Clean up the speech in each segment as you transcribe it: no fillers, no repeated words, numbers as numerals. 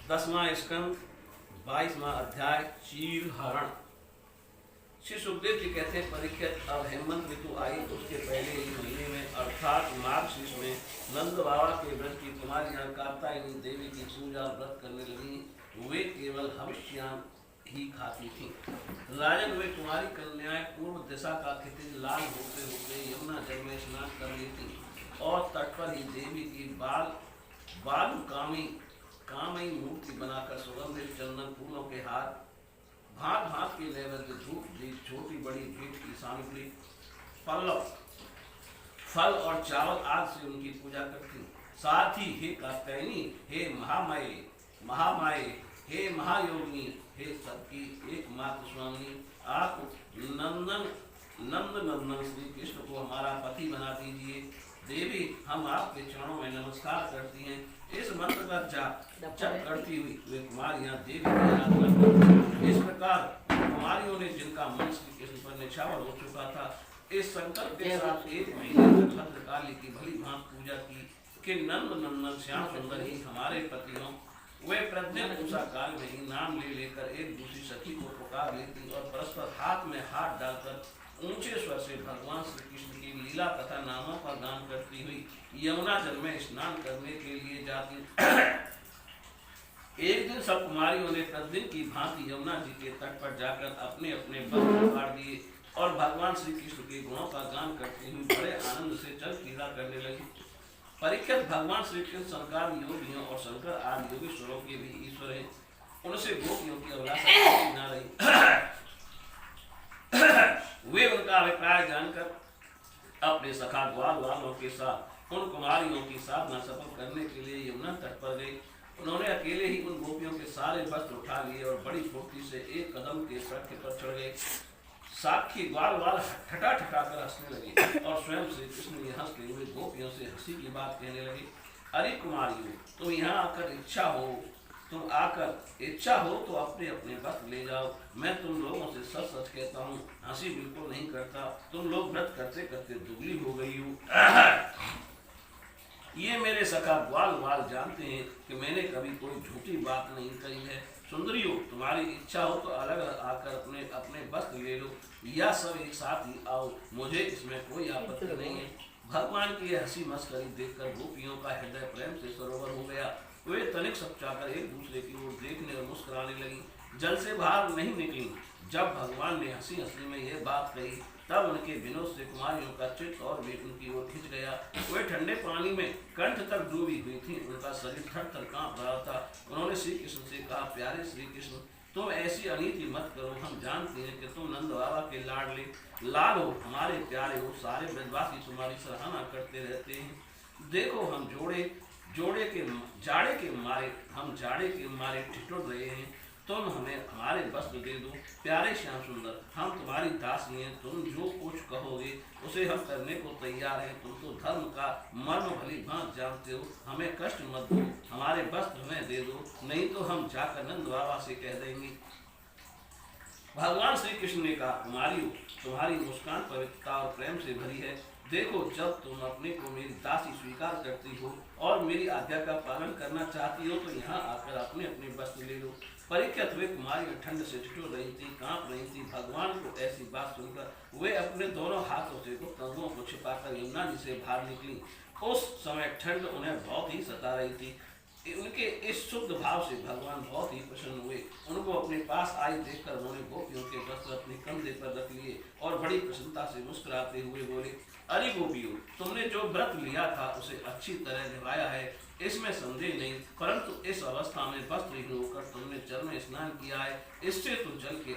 10वां स्कंद 22वां अध्याय चीलहरण। श्री सुखदेव जी कहते हैं, परीक्षित, अब हेमंत ऋतु आई उसके पहले ही महीने में अर्थात मार्गशीर्ष में नंद बाबा के व्रत की तुम्हारी यहाँ कात्यायनी देवी की पूजा व्रत करने लगी। वे केवल हविष्यान ही खाती थी। राजन, वे तुम्हारी कन्याएं पूर्व दिशा का क्षितिज लाल होते होते यमुना जल में स्नान कर लेती और तट पर ही देवी की कामई मूर्ति बनाकर सुगंधित चंदन फूलों के हार, भांत भांत के नैवेद्य, धूप दीप, छोटी बड़ी भेंट की सामग्री, फल और चावल आदि से उनकी पूजा करती। साथ ही हे कात्यायनी, हे महामाये, हे महायोगिनी, हे सबकी एकमात्र स्वामी, आप नंदन श्री कृष्ण को हमारा पति बना दीजिए। देवी, हम आपके चरणों में नमस्कार करती हैं। इस मंत्र का जप करती हुई वे कुमारियां देवी की आराधना करती। इस प्रकार कुमारियों ने, जिनका मन श्री कृष्ण पर निछावर हो चुका था, इस संकल्प के साथ 1 महीने तक भद्रकाली की भली भांति पूजा की कि नंदन श्याम सुंदर ही हमारे पति हों। वे प्रतिदिन उषा काल में ही नाम ले लेकर एक दूसरी सखी को पुकार लेती और परस्पर हाथ में हाथ डालकर ऊंचे स्वर से भगवान श्री कृष्ण की लीला तथा नामों का गान करती हुई यमुना जल में स्नान करने के लिए जाती। एक दिन सब कुमारियों ने प्रतिदिन की भांति यमुना जी के तट पर जाकर अपने अपने वस्त्र फाड़ दिए और भगवान श्री कृष्ण के गुणों का गान करते हुए बड़े आनंद से जल क्रीड़ा करने लगी। परीक्षित, भगवान श्री कृष्ण संकार योगियों और शंकर आदि योगेश्वरों के भी ईश्वर हैं। उनसे गोपियों की अभिलाषा न रही। वे उनका अभिप्राय जानकर अपने सखा ग्वाल वालों के साथ उन कुमारियों की साधना सफल करने के लिए यमुना तट पर गए। उन्होंने अकेले ही उन गोपियों के सारे वस्त्र उठा लिए और बड़ी फुर्ती से एक कदम के प्रख्य पर चढ़ गए। साक्षी ग्वाल ठटा कर हंसने लगे और स्वयं श्री कृष्ण ने हंसते हुए गोपियों से हंसी की बात कहने लगे। अरे कुमारियों, तुम यहाँ आकर इच्छा हो तो अपने अपने वस्त्र ले जाओ। मैं तुम लोगों से सच सच कहता हूँ, हंसी बिल्कुल नहीं करता। तुम लोग व्रत करते करते दुबली हो गई हो। ये मेरे सखा ग्वाल जानते हैं कि मैंने कभी कोई झूठी बात नहीं कही है। सुंदरियों, तुम्हारी इच्छा हो तो अलग आकर अपने अपने वस्त्र ले लो या सब एक साथ ही आओ, मुझे इसमें कोई आपत्ति नहीं है। भगवान की हंसी मस्करी देखकर गोपियों का हृदय प्रेम से सरोवर हो गया। वे तनिक सपचाकर एक दूसरे की ओर देखने और मुस्कुराने लगी, जल से बाहर नहीं निकली। जब भगवान ने हंसी में यह बात कही, तब उनके विनोद से कुमारियों का चित्त और भी उनकी ओर खिंच गया। वे ठंडे पानी में कंठ तक डूबी हुई थी। उनका शरीर थर थर कांप रहा था। उन्होंने श्री कृष्ण से कहा, प्यारे श्री कृष्ण, तुम ऐसी अनीति मत करो। हम जानते हैं कि तुम नंद बाबा के लाल हो, हमारे प्यारे हो। सारे ब्रजवासी तुम्हारी सराहना करते रहते हैं। देखो, हम जाड़े के मारे ठिठुर रहे हैं। तुम हमें हमारे वस्त्र दे दो। प्यारे श्याम सुंदर, हम तुम्हारी दासी हैं। तुम जो कुछ कहोगे उसे हम करने को तैयार हैं। तुम तो धर्म का मर्म भली भांति जानते हो। हमें कष्ट मत दो, हमारे वस्त्र हमें दे दो, नहीं तो हम जाकर नंद बाबा से कह देंगे। भगवान श्री कृष्ण ने कहा, कुमारियों, तुम्हारी मुस्कान पवित्रता और प्रेम से भरी है। देखो, जब तुम अपने को मेरी दासी स्वीकार करती हो और मेरी आज्ञा का पालन करना चाहती हो तो यहाँ आकर अपने अपने वस्त्र ले लो। परीक्षित, वे कुमारियां ठंड से ठिठुर रही थी, कांप रही थी। भगवान को ऐसी बात सुनकर वे अपने दोनों हाथों से गुप्त अंगों को छिपाकर यमुना जी से बाहर निकली। उस समय ठंड उन्हें बहुत ही सता रही थी। उनके इस शुद्ध भाव से भगवान बहुत ही प्रसन्न हुए। उनको अपने पास आई देखकर उन्होंने गोपियों के वस्त्र अपने कंधे पर रख लिए और बड़ी प्रसन्नता से मुस्कुराते हुए बोले, अरे गोपियों, तुमने जो व्रत लिया था उसे अच्छी तरह निभाया है, इसमें संदेह नहीं। परंतु इस अवस्था में वस्त्रहीन होकर तुमने जल में स्नान किया है। इससे तो जल के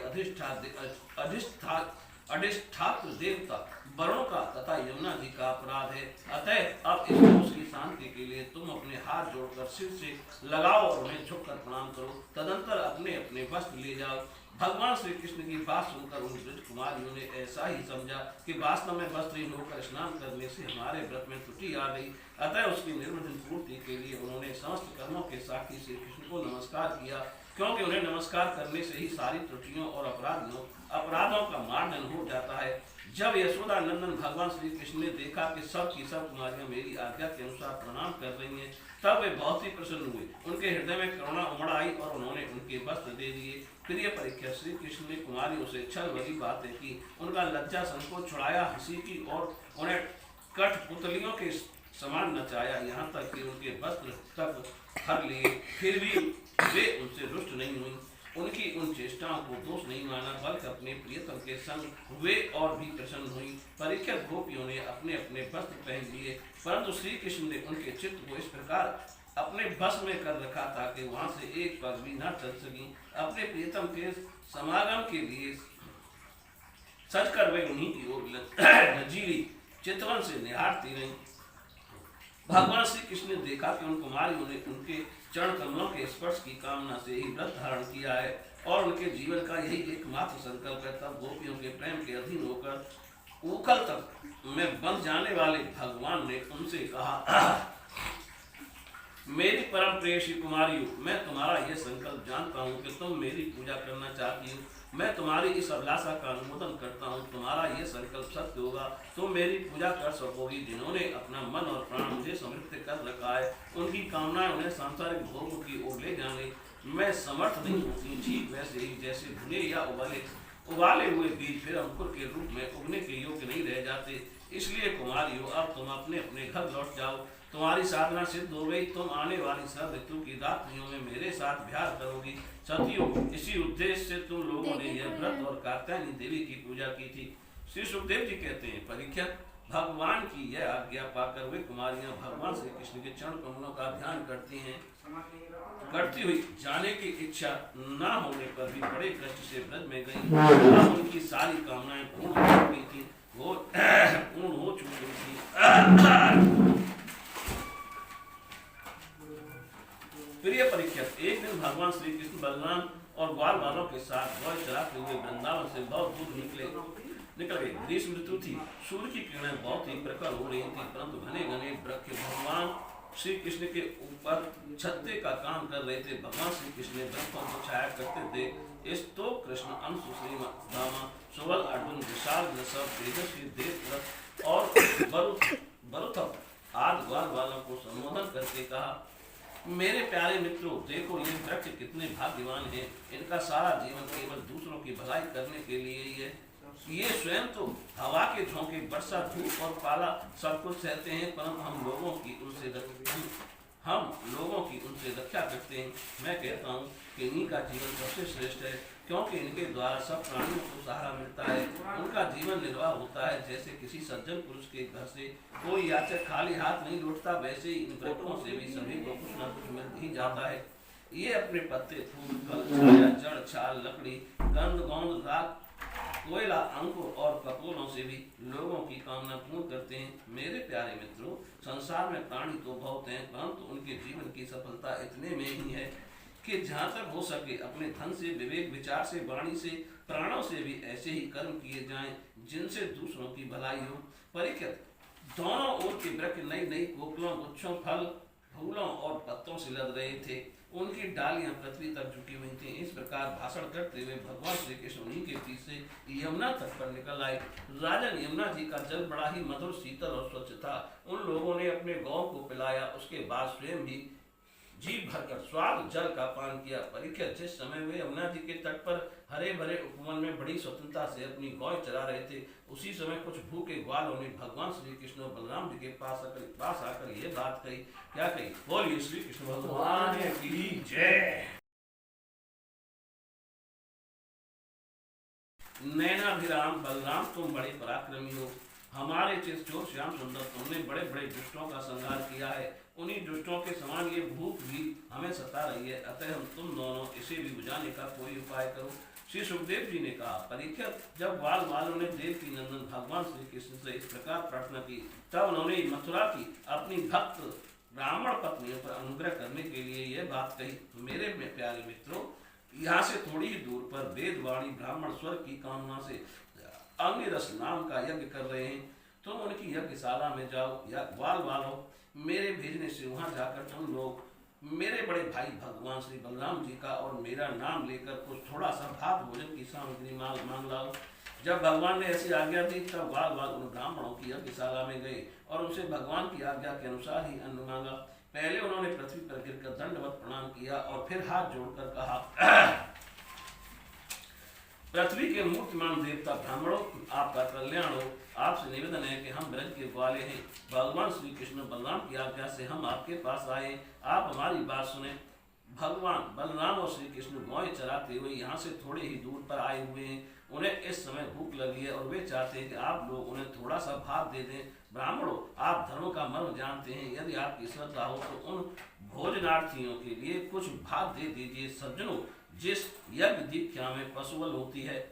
अधिष्ठात्र देवता वरुण का तथा यमुना जी का अपराध है। अतः अब इस दोष की शांति के लिए तुम अपने हाथ जोड़कर सिर से लगाओ और उन्हें झुककर प्रणाम करो। तदंतर अपने अपने वस्त्र ले जाओ। भगवान श्री कृष्ण की बात सुनकर उन ब्रज कुमारियों ने ऐसा ही समझा कि वास्तव में वस्त्रहीन होकर स्नान करने से हमारे व्रत में त्रुटि आ गई। अतः उसकी निर्विघ्न पूर्ति के लिए उन्होंने समस्त कर्मों के साक्षी श्री कृष्ण को नमस्कार किया। क्योंकि उन्हें नमस्कार करने से ही सारी त्रुटियों और अपराधों का मार्जन हो जाता है। जब यशोदा नंदन भगवान श्री कृष्ण ने देखा कि सब की सब कुमारियां मेरी आज्ञा के अनुसार प्रणाम कर रही हैं, तब वे बहुत ही प्रसन्न हुए। उनके हृदय में करुणा उमड़ आई और उन्होंने उनके वस्त्र दे दिए। प्रिय परीक्षा, श्री कृष्ण ने कुमारियों से छल भरी बातें की, उनका लज्जा संकोच छुड़ाया, हंसी की और उन्हें कठपुतलियों के समान नचाया, यहाँ तक कि उनके वस्त्र तक हर लिए। फिर भी वे उनसे रुष्ट नहीं हुई। उनकी उन चेष्टाओं को दोष नहीं माना, बल्कि अपने प्रियतम के संग वे और भी प्रसन्न हुई। परीक्षित गोपियों ने अपने अपने वस्त्र पहन लिए, परंतु श्री कृष्ण ने उनके चित्त को इस प्रकार अपने बस में कर रखा था कि वहां से एक पग भी न चल सकी। अपने प्रियतम के समागम के लिए सजकर वे उन्हीं की ओर नजीली चितवन से निहारती रही। भगवान श्री कृष्ण ने देखा कि उन कुमारियों ने उनके चरण कमलों के स्पर्श की कामना से ही व्रत धारण किया है और उनके जीवन का यही एकमात्र संकल्प है। तब गोपियों के प्रेम के अधीन होकर उखल तक में बंध जाने वाले भगवान ने उनसे कहा, मेरी परम प्रेयसी कुमारियों, मैं तुम्हारा यह संकल्प जानता हूँ कि तुम मेरी पूजा करना चाहती हो। मैं तुम्हारी इस अभिलाषा का अनुमोदन करता हूँ। तुम्हारा यह संकल्प सत्य होगा, तुम मेरी पूजा कर सकोगी। जिन्होंने अपना मन और प्राण मुझे समर्पित कर रखा है, उनकी कामनाएं उन्हें सांसारिक भोगों की ओर ले जाने मैं समर्थ नहीं होती। ठीक वैसे ही जैसे भुने या उबाले हुए बीज फिर अंकुर के रूप में उगने के योग्य नहीं रह जाते, इसलिए कुमारियों, अब तुम अपने अपने घर लौट जाओ। तुम्हारी साधना सिद्ध हो गई। तुम आने वाली सब ऋतु की रात्रियों में मेरे साथ विहार करोगी। सतियों, इसी उद्देश्य से तुम लोगों ने यह व्रत और कात्यायनी देवी की पूजा की थी। श्री सुखदेव जी कहते हैं, परीक्षित, भगवान की यह आज्ञा पाकर वे कुमारियां भगवान श्री कृष्ण के चरण कमलों का ध्यान करती हुई जाने की इच्छा न होने पर भी बड़े कष्ट से ब्रज में गई। अब उनकी सारी कामनाएं पूर्ण हो चुकी थी, वो पूर्ण हो चुकी थी। प्रिय परीक्षित, एक दिन भगवान श्री कृष्ण बलराम और ग्वाल बालों के साथ गौर चराते हुए वृंदावन से बहुत दूर निकल गए। ग्रीष्म ऋतु थी, सूर्य की किरणें बहुत ही प्रखर हो रही थी, परंतु घने घने वृक्ष भगवान श्री कृष्ण के ऊपर छत्ते का काम कर रहे थे। भगवान श्री कृष्ण ने वृक्षों को छाया करते थे। इस तो कृष्ण अंशु श्री दामा सुबल अर्जुन विशाल वृषभ तेजस्वी देवव्रत और बरुथप आदि ग्वाल बालों को संबोधन करके कहा, मेरे प्यारे मित्रों, देखो ये वृक्ष कितने भाग्यवान हैं। इनका सारा जीवन केवल दूसरों की भलाई करने के लिए ही है। ये स्वयं तो हवा के झोंके, वर्षा, धूप और पाला सब कुछ सहते हैं, परंतु हम लोगों की उनसे रक्षा करते हैं। मैं कहता हूँ कि इन्हीं का जीवन सबसे श्रेष्ठ है, क्योंकि इनके द्वारा सब प्राणियों को सहारा मिलता है। उनका जीवन निर्वाह होता है। जैसे किसी सज्जन पुरुष के घर से कोई याचक खाली हाथ नहीं लौटता, वैसे ही इन वृक्षों से भी सभी को कुछ न कुछ मिल ही जाता है। ये अपने पत्ते, फूल, फल, छाया, जड़, छाल, लकड़ी, गंध, गोंद, राख, कोयला, अंकुर और कपोलों से भी लोगों की कामना पूर्ण करते हैं। मेरे प्यारे मित्रों, संसार में प्राणी तो बहुत हैं, परंतु उनके जीवन की सफलता इतने में ही है कि जहाँ तक हो सके अपने धन से, विवेक, विचार से, वाणी से, प्राणों से भी ऐसे ही कर्म किए जाएं जिनसे दूसरों की भलाई हो। परीक्षित, दोनों ओर के वृक्ष नई नई कोकिलों, गुच्छों, फल, फूलों और पत्तों से लद रहे थे। उनकी डालियां पृथ्वी तक झुकी हुई थी। इस प्रकार भाषण करते हुए भगवान श्री कृष्ण उन्हीं के पीछे यमुना तट पर निकल आए। राजन यमुना जी का जल बड़ा ही मधुर, शीतल और स्वच्छ था। उन लोगों ने अपने गौ को पिलाया, उसके बाद स्वयं भी जी भरकर स्वाद जल का पान किया। परीक्षित, जिस समय वे यमुना जी के तट पर हरे भरे उपवन में बड़ी स्वतंत्रता से अपनी गौ चरा रहे थे, उसी समय कुछ भूखे ग्वालों ने भगवान श्री कृष्ण और बलराम जी के पास आकर ये बात कही। क्या कही? बोलिए श्री कृष्ण भगवान की जय। नैनाभिराम बलराम, तुम बड़े पराक्रमी हो। हमारे चित्तचोर श्याम सुंदर, तुमने बड़े बड़े दुष्टों का संहार किया है। उन्हीं दुष्टों के समान ये भूख भी हमें सता रही है, अतः हम तुम दोनों इसे भी बुझाने का कोई उपाय करो। श्री सुखदेव जी ने कहा, परीक्षित, जब ग्वाल बालों ने देवकी नंदन भगवान श्री कृष्ण से इस प्रकार प्रार्थना की, तब उन्होंने मथुरा की अपनी भक्त ब्राह्मण पत्नियों पर अनुग्रह करने के लिए यह बात कही। मेरे प्यारे मित्रों, यहाँ से थोड़ी ही दूर पर वेदवाणी ब्राह्मण स्वर्ग की कामना से अग्निरस नाम का यज्ञ कर रहे हैं। तुम उनकी यज्ञशाला में जाओ। या ग्वाल वालों, मेरे भेजने से वहां जाकर तुम लोग मेरे बड़े भाई भगवान श्री बलराम जी का और मेरा नाम लेकर कुछ थोड़ा सा भात भोजन की सामग्री मांग लाओ। जब भगवान ने ऐसी आज्ञा दी तब वाल वाल उन ब्राह्मणों की यज्ञशाला में गए और उनसे भगवान की आज्ञा के अनुसार ही अन्न मांगा। पहले उन्होंने पृथ्वी पर गिरकर दंडवत प्रणाम किया और फिर हाथ जोड़कर कहा, पृथ्वी के मूर्तिमान देवता ब्राह्मणों, आपका कल्याण हो। आपसे निवेदन है कि हम ब्रज के ग्वाले हैं। भगवान श्री कृष्ण बलराम की आज्ञा से हम आपके पास आए। आप हमारी बात सुने। भगवान बलराम और श्री कृष्ण गाय चराते हुए यहाँ से थोड़े ही दूर पर आए हुए हैं। उन्हें इस समय भूख लगी है और वे चाहते हैं कि आप लोग उन्हें थोड़ा सा भात दे दें। ब्राह्मणों, आप धर्म का मर्म जानते हैं। यदि आपकी श्रद्धा हो तो उन भोजनार्थियों के लिए कुछ भात दे दीजिए। सज्जनों, जिस यज्ञ दीक्षा में पशुबल होती है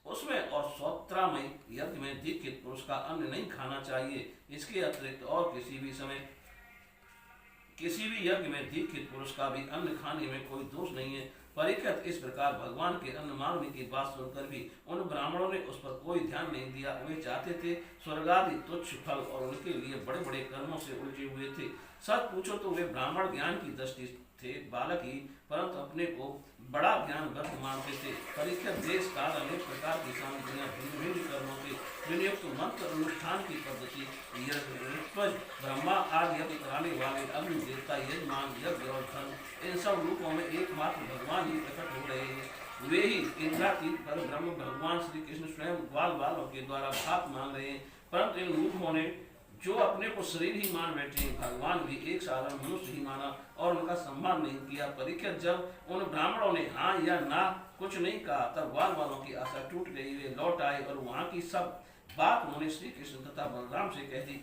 उसमें और स्वत्रामय यज्ञ में दीक्षित पुरुष का अन्न नहीं खाना चाहिए। इसके अतिरिक्त और किसी भी समय किसी भी यज्ञ में दीक्षित पुरुष का भी अन्न खाने में कोई दोष नहीं है। परीक्षित इस प्रकार भगवान के अन्न मांगने की बात सुनकर भी उन ब्राह्मणों ने उस पर कोई ध्यान नहीं दिया। वे चाहते थे स्वर्ग आदि तुच्छ फल और उनके लिए बड़े बड़े कर्मों से उलझे हुए थे। सच पूछो तो वे ब्राह्मण ज्ञान की दृष्टि थे बालक ही, परंतु अपने को बड़ा ज्ञान वर्ग मानते थे। परीक्षित देश काल अनेक प्रकार की सामग्रियां भिन्न भिन्न कर्मों के विनियुक्त मंत्र अनुष्ठान की पद्धति ब्रह्मा आदि यज्ञ कराने वाले अग्नि देवता यजमान यज्ञ और धर्म इन सब रूपों में एकमात्र भगवान ही प्रकट हो रहे हैं। वे ही इंद्रातीत पर ब्रह्म भगवान श्री कृष्ण स्वयं ग्वाल बालों के द्वारा भात मांग रहे हैं। परंतु इन रूपों ने जो अपने को शरीर ही मान बैठे हैं, भगवान भी एक साधारण मनुष्य ही माना और उनका सम्मान नहीं किया। परीक्षित जब उन ब्राह्मणों ने हाँ या ना कुछ नहीं कहा तब ग्वाल वालों की आशा टूट गई। वे लौट आए और वहां की सब बात उन्होंने श्री कृष्ण तथा बलराम से कह दी।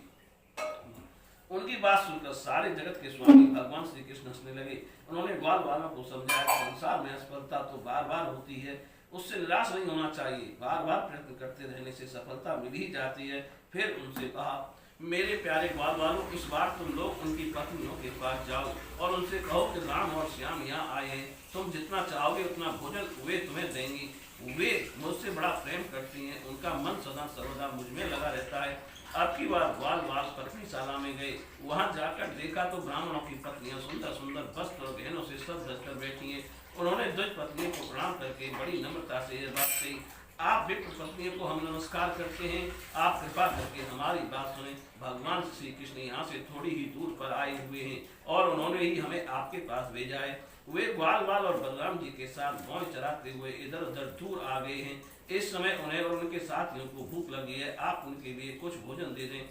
उनकी बात सुनकर सारे जगत के स्वामी भगवान श्री कृष्ण हंसने लगे। उन्होंने ग्वाल वालों को समझाया, संसार में असफलता तो बार बार होती है, उससे निराश नहीं होना चाहिए। बार बार प्रयत्न करते रहने से सफलता मिल ही जाती है। फिर उनसे कहा, मेरे प्यारे ग्वाल वालों, इस बार तुम लोग उनकी पत्नियों के पास जाओ और उनसे कहो कि राम और श्याम यहाँ आए हैं। तुम जितना चाहोगे उतना भोजन वे तुम्हें देंगी। वे मुझसे बड़ा प्रेम करती हैं, उनका मन सदा सर्वदा मुझ में लगा रहता है। अब की बार ग्वाल वाल पत्नीशाला में गए। वहां जाकर देखा तो ब्राह्मणों की पत्नियां सुंदर सुंदर वस्त्र और गहनों से सज धज कर बैठी हैं। उन्होंने द्विज पत्नियों को प्रणाम करके बड़ी नम्रता से यह बात कही, आप विप्र पत्नियों को हम नमस्कार करते हैं, आप कृपा करके हमारी बात सुने। भगवान श्री कृष्ण यहाँ से थोड़ी ही दूर पर आए हुए हैं और उन्होंने ही हमें आपके पास भेजा है। वे ग्वाल वाल और बलराम जी के साथ गाय चराते हुए इधर उधर दूर आ गए हैं। इस समय उन्हें और उनके साथियों को भूख लगी है, आप उनके लिए कुछ भोजन दे दें।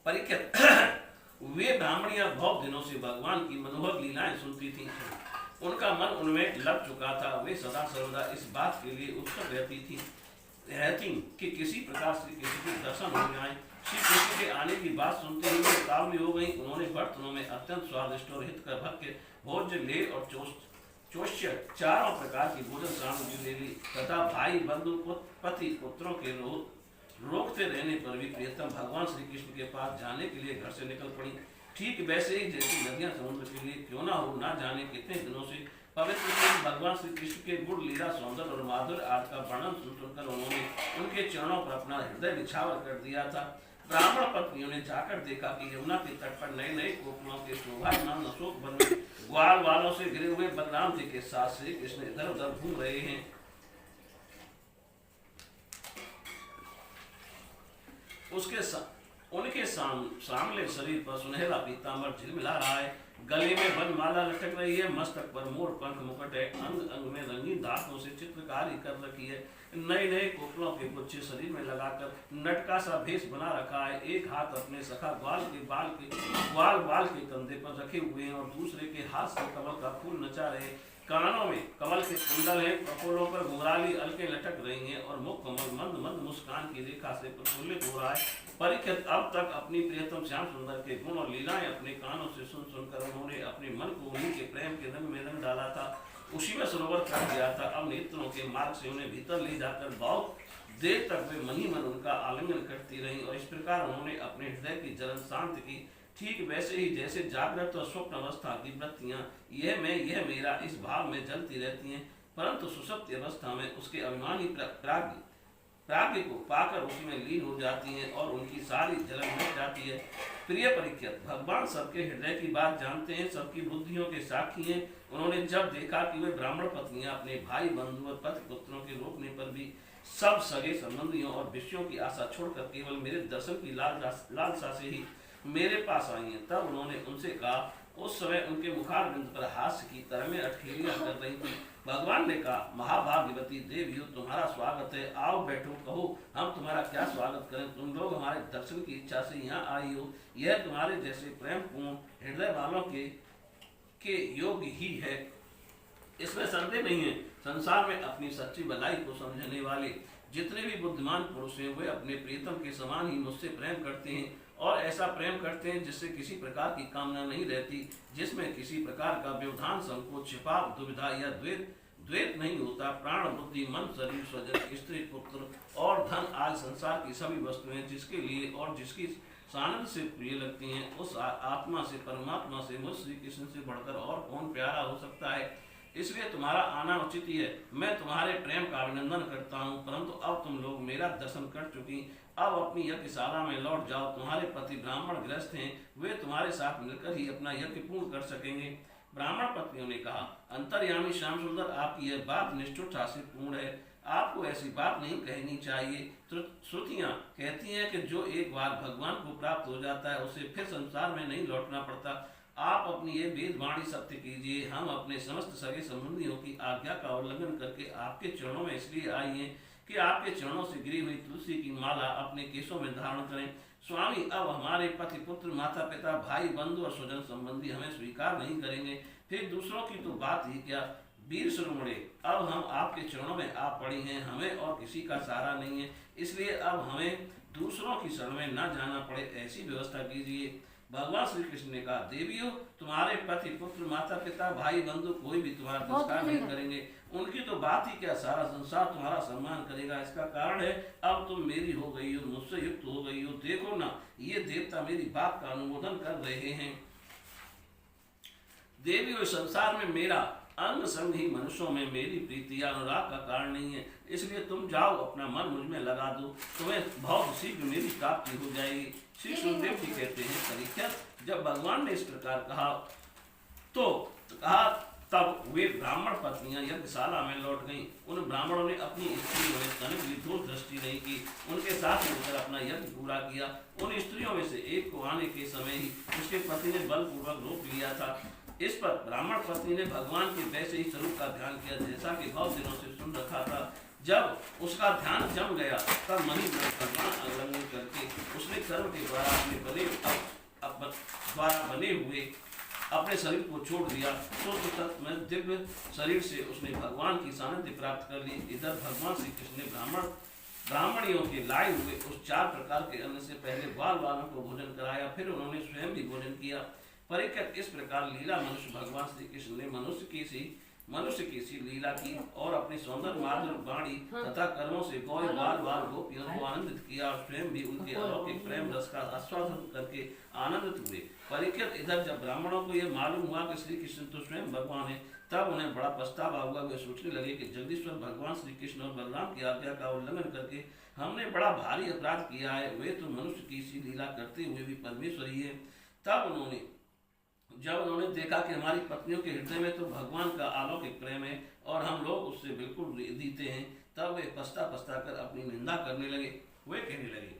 परीक्षित वे ब्राह्मणियां बहुत दिनों से भगवान की मनोहर लीलाएं सुनती थी। उनका मन उनमें लग चुका था। वे सदा सर्वदा इस बात के लिए उत्सुक रहती कि किसी प्रकार श्री कृष्ण के दर्शन हो जाए। श्री कृष्ण के आने की बात सुनते ही वे तावली हो गई। उन्होंने बर्तनों में अत्यंत स्वादिष्ट और हितकर भक्ति भोज्य ले और चोष्य चारों प्रकार की भोजन सामग्री ले ली तथा भाई बंधु पति पुत्रों के रोकते रहने पर भी प्रियतम भगवान श्री कृष्ण के पास जाने के लिए घर से निकल पड़ी। ठीक वैसे ही जैसी नदियां समुद्र के लिए क्यों ना हो, ना जाने कितने दिनों से पवित्र भगवान श्री कृष्ण के गुण लीला सौंदर्य और माधुर्य आदि का वर्णन सुनकर उन्होंने उनके चरणों पर अपना हृदय निछावर कर दिया था। ब्राह्मण पत्नियों ने जाकर देखा कि यमुना के तट पर नए नए कोपलों के शोभायमान अशोक वन में ग्वाल वालों से घिरे हुए बलराम जी के साथ श्री कृष्ण इधर उधर घूम रहे हैं। उनके सामने शरीर पर सुनहरा पीतांबर झिलमिला रहा है, गले में वनमाला लटक रही है, मस्तक पर मोर पंख मुकुट है, अंग अंग में रंगीन धातुओं से चित्रकारी कर रखी है। नए नए कोपलों के गुच्छे शरीर में लगाकर नटका सा भेष बना रखा है। एक हाथ अपने सखा ग्वाल बाल के कंधे पर रखे हुए हैं और दूसरे के हाथ से कमल का फूल नचा रहे। कानों में कमल के कुंडल हैं, कपोलों पर घुंघराली अलके लटक रही हैं और मुख कमल मंद मंद मुस्कान की रेखा से प्रफुल्लित हो रहा है। परीक्षित अब तक अपनी प्रियतम श्याम सुंदर के गुण और लीलाएं अपने कानों से सुन सुनकर उन्होंने अपने मन को उन्हीं के प्रेम के रंग में रंग डाला था, उसी में सरोवर कर दिया था। अब नेत्रों के मार्ग से उन्हें भीतर ले जाकर बहुत देर तक वे मन ही मन उनका आलिंगन करती रही और इस प्रकार उन्होंने अपने हृदय की जलन शांत की। ठीक वैसे ही जैसे जागृत और स्वप्न अवस्था की वृत्तियां यह मैं यह मेरा इस भाव में जलती रहती हैं, परंतु सुषुप्ति अवस्था में उसके अभिमानी प्राज्ञ प्राज्ञ को पाकर उसमें लीन हो जाती हैं और उनकी सारी जलन मिट जाती है। प्रिय परीक्षित, भगवान सबके हृदय की बात जानते हैं, सबकी बुद्धियों के साक्षी हैं। उन्होंने जब देखा कि वे ब्राह्मण पत्नियां अपने भाई बंधु और पति पुत्रों के रोकने पर भी सब सगे संबंधियों और विषयों की आशा छोड़कर केवल मेरे दर्शन की लालसा से ही मेरे पास आई हैं, तब उन्होंने उनसे कहा, उस समय उनके मुखारबिंद पर हास्य की तरह में अठखेलियां कर रही थी। भगवान ने कहा, महाभाग्यवती देवियों, तुम्हारा स्वागत है, आओ बैठो, कहो हम तुम्हारा क्या स्वागत करें। तुम लोग हमारे दर्शन की इच्छा से यहाँ आई हो। यह तुम्हारे जैसे प्रेम पूर्ण हृदय वालों के योग्य ही है, इसमें संदेह नहीं है। संसार में अपनी सच्ची भलाई को समझने वाले जितने भी बुद्धिमान पुरुष हैं, वे अपने प्रियतम के समान ही मुझसे प्रेम करते हैं, और ऐसा प्रेम करते हैं जिससे किसी प्रकार की कामना नहीं रहती, जिसमें किसी प्रकार का व्यवधान, संकोच, छिपाव, दुविधा या द्वेष नहीं होता। प्राण, बुद्धि, मन, शरीर, स्वजन, स्त्री, पुत्र और धन आज संसार की सभी वस्तुएं जिसके लिए और जिसकी सानंद से प्रिय लगती हैं, उस आत्मा से, परमात्मा से, मुझ श्री कृष्ण से बढ़कर और कौन प्यारा हो सकता है। इसलिए तुम्हारा आना उचित ही है। मैं तुम्हारे प्रेम का अभिनंदन करता हूँ, परंतु अब तुम लोग मेरा दर्शन कर चुकी, अब अपनी यज्ञशाला में लौट जाओ। तुम्हारे पति ब्राह्मण गृहस्थ हैं, वे तुम्हारे साथ मिलकर ही अपना यज्ञ पूर्ण कर सकेंगे। ब्राह्मण पत्नियों ने कहा, अंतर्यामी श्याम सुंदर, आपकी यह बात निष्ठुरता से पूर्ण है, आपको ऐसी बात नहीं कहनी चाहिए। श्रुतियाँ कहती हैं कि जो एक बार भगवान को प्राप्त हो जाता है, उसे फिर संसार में नहीं लौटना पड़ता। आप अपनी ये वेद वाणी सत्य कीजिए। हम अपने समस्त सगे संबंधियों की आज्ञा का उल्लंघन करके आपके चरणों में इसलिए आई हैं कि आपके चरणों से गिरी हुई तुलसी की माला अपने केशों में धारण करें। स्वामी, अब हमारे पति पुत्र, माता पिता, भाई बंधु और स्वजन संबंधी हमें स्वीकार नहीं करेंगे, फिर दूसरों की तो बात ही क्या। वीर शिरोमणे, अब हम आपके चरणों में आ पड़ी हैं, हमें और किसी का सहारा नहीं है, इसलिए अब हमें दूसरों की शरण में न जाना पड़े, ऐसी व्यवस्था कीजिए। भगवान श्री कृष्ण ने कहा, देवियों, तुम्हारे पति पुत्र, माता पिता, भाई बंधु कोई भी तुम्हारा तिरस्कार नहीं करेंगे, उनकी तो बात ही क्या, सारा संसार तुम्हारा सम्मान करेगा। इसका कारण है अब तुम मेरी हो गई हो, मुझसे युक्त हो गई हो। देखो ना, ये देवता मेरी बात का अनुमोदन कर रहे हैं। देवियों, संसार में मेरा अंग संग ही मनुष्यों में मेरी प्रीति या अनुराग का कारण नहीं है, इसलिए तुम जाओ, अपना मन मुझ में लगा दो, तुम्हें बहुत शीघ्र मेरी प्राप्ति हो जाएगी। श्री सुखदेव जी कहते हैं, परीक्षित, जब भगवान ने इस प्रकार कहा तो तब वे ब्राह्मण पत्नियां यज्ञशाला में लौट गईं। उन ब्राह्मणों ने अपनी स्त्रियों में तनिक भी दूर दृष्टि नहीं की, उनके साथ मिलकर अपना यज्ञ पूरा किया। उन स्त्रियों में से एक को आने के समय ही उसके पति ने बलपूर्वक रोक लिया था। इस पर ब्राह्मण पत्नी ने भगवान के वैसे ही स्वरूप का ध्यान किया जैसा कि बहुत दिनों से सुन रखा था। जब उसका ध्यान जम गया, तब मनी उल्लंघन करके उसने कर्म के द्वारा बने हुए अपने शरीर को छोड़ दिया। तो में दिव्य शरीर से उसने भगवान की सानिध्य प्राप्त कर ली। इधर भगवान श्री कृष्ण ने ब्राह्मणियों के लाए हुए उस 4 प्रकार के अन्न से पहले बाल वालों को भोजन कराया, फिर उन्होंने स्वयं भी भोजन किया। परीक्षित, इस प्रकार लीला मनुष्य भगवान श्री कृष्ण ने मनुष्य की सी लीला की और अपनी सौंदर्य माधुर वाणी तथा कर्मों से गौर बाल बाल गोपियों को आनंदित किया और स्वयं भी उनके अलौकिक प्रेम रस का आस्वादन करके आनंदित हुए। परीक्षित, इधर जब ब्राह्मणों को यह मालूम हुआ कि श्री कृष्ण तो स्वयं भगवान है, तब उन्हें बड़ा पछतावा हुआ। वे सोचने लगे कि जगदीश्वर भगवान श्री कृष्ण और बलराम की आज्ञा का उल्लंघन करके हमने बड़ा भारी अपराध किया है। वे तो मनुष्य की सी लीला करते हुए भी परमेश्वर ही है। तब जब उन्होंने देखा कि हमारी पत्नियों के हृदय में तो भगवान का अलौकिक प्रेम है और हम लोग उससे बिल्कुल जीते हैं, तब वे पछता कर अपनी निंदा करने लगे। वे कहने लगे,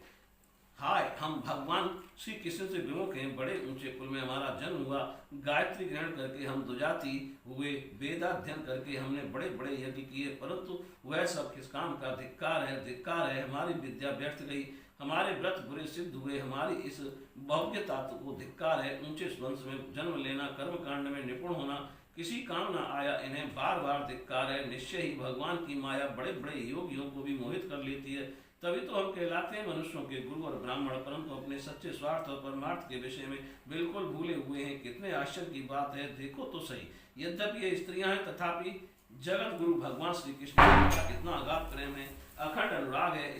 हाय, हम भगवान श्री कृष्ण से विमुख हैं, बड़े ऊंचे कुल में हमारा जन्म हुआ, गायत्री ग्रहण करके हम दुजाति हुए, वेदाध्ययन करके हमने बड़े बड़े यज्ञ किए, परंतु वह सब किस काम का? धिक्कार है, हमारी विद्या व्यर्थ गई, हमारे व्रत बुरे सिद्ध हुए, हमारी इस भव्यता को धिक्कार है। ऊंचे वंश में जन्म लेना, कर्म कांड में निपुण होना किसी काम न आया, इन्हें बार बार धिक्कार है। निश्चय ही भगवान की माया बड़े बड़े योगियों को भी मोहित कर लेती है, तभी तो हम कहलाते हैं मनुष्यों के गुरु और ब्राह्मण, परंतु अपने सच्चे स्वार्थ और परमार्थ के विषय में बिल्कुल भूले हुए हैं। कितने आश्चर्य की बात है, देखो तो सही, यद्यपि ये स्त्रियां हैं तथापि जगत गुरु भगवान श्री कृष्ण का कितना अगाध प्रेम है, अखंड अनुराग है।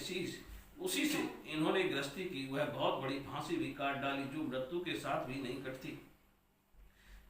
उसी से इन्होंने गृहस्थी की, वह बहुत बड़ी फांसी भी काट डाली जो मृत्यु के साथ भी नहीं कटती।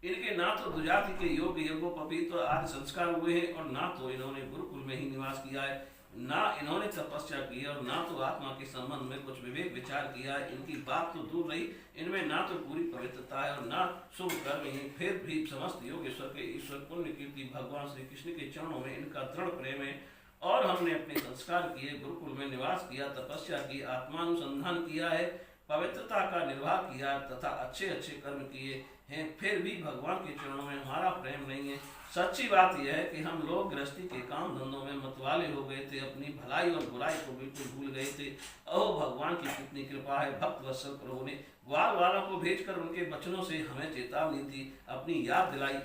इनके ना तो दुजाति के योग यज्ञोपवीत आदि संस्कार हुए हैं और ना तो इन्होंने गुरुकुल में ही निवास किया है। ना इन्होंने तपस्या की और ना तो आत्मा के संबंध में कुछ विवेक विचार किया है। इनकी बात तो दूर रही, इनमें ना तो पूरी पवित्रता है और ना शुभ कर्म ही। फिर भी समस्त योगेश्वर के ईश्वर पुण्य कीर्ति भगवान श्री कृष्ण के चरणों में इनका दृढ़ प्रेम है। और हमने अपने संस्कार किए, गुरुकुल में निवास किया, तपस्या की, आत्मानुसंधान किया है, पवित्रता का निर्वाह किया तथा अच्छे अच्छे कर्म किए हैं, फिर भी भगवान के चरणों में हमारा प्रेम नहीं है। सच्ची बात यह है कि हम लोग गृहस्थी के काम धंधों में मतवाले हो गए थे, अपनी भलाई और बुराई को बिल्कुल भूल गए थे। अहो भगवान की कितनी कृपा है। भक्त वत्सल प्रभु ने ग्वाल वालों को भेजकर उनके वचनों से हमें चेतावनी दी, अपनी याद दिलाई।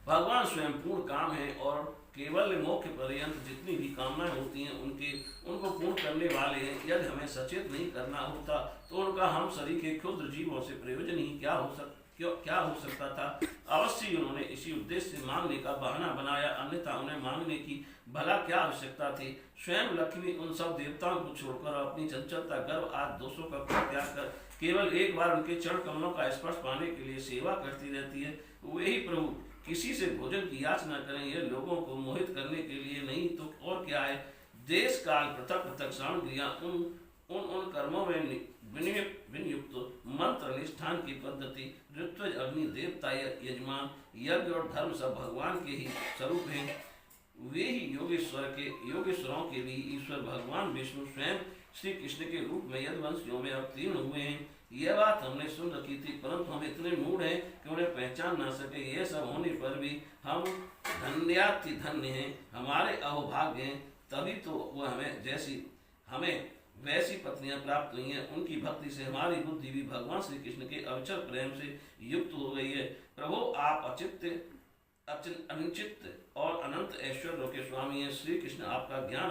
भगवान स्वयं पूर्ण काम है और केवल मोक्ष पर्यंत जितनी भी कामनाएं होती हैं उनको पूर्ण करने वाले हैं। यदि हमें सचेत नहीं करना होता तो उनका हम शरीर के क्षुद्र जीवों से प्रयोजन ही क्या हो सकता था। अवश्य उन्होंने इसी उद्देश्य से मांगने का बहाना बनाया, अन्यथा उन्हें मांगने की भला क्या आवश्यकता थी। स्वयं लक्ष्मी उन सब देवताओं को छोड़कर अपनी चंचलता, गर्व आदि दोषों का त्याग कर केवल एक बार उनके चरण कमलों का स्पर्श पाने के लिए सेवा करती रहती है। वही प्रभु किसी से भोजन की याचना करें, यह लोगों को मोहित करने के लिए नहीं तो और क्या है। देश काल पृथक पृथक सामग्रियां उन कर्मों में विनियुक्त मंत्र निष्ठान की पद्धति, ऋत्विज, अग्नि, देवता, यजमान, यज्ञ और धर्म सब भगवान के ही स्वरूप हैं। वे ही योगेश्वरों के भी ईश्वर भगवान विष्णु स्वयं श्री कृष्ण के रूप में यदुवंशियों में अवतीर्ण हुए हैं। यह बात हमने सुन रखी थी, परंतु हम इतने मूढ़ हैं कि उन्हें पहचान ना सके। यह सब होने पर भी हम धन्याति धन्य हैं, हमारे अहोभाग्य हैं। तभी तो वह हमें वैसी पत्नियां प्राप्त हुई हैं। उनकी भक्ति से हमारी बुद्धि भी भगवान श्री कृष्ण के अविचल प्रेम से युक्त हो गई है। प्रभु आप अनिश्चित और अनंत ऐश्वर्यों के स्वामी हैं। श्री कृष्ण आपका ज्ञान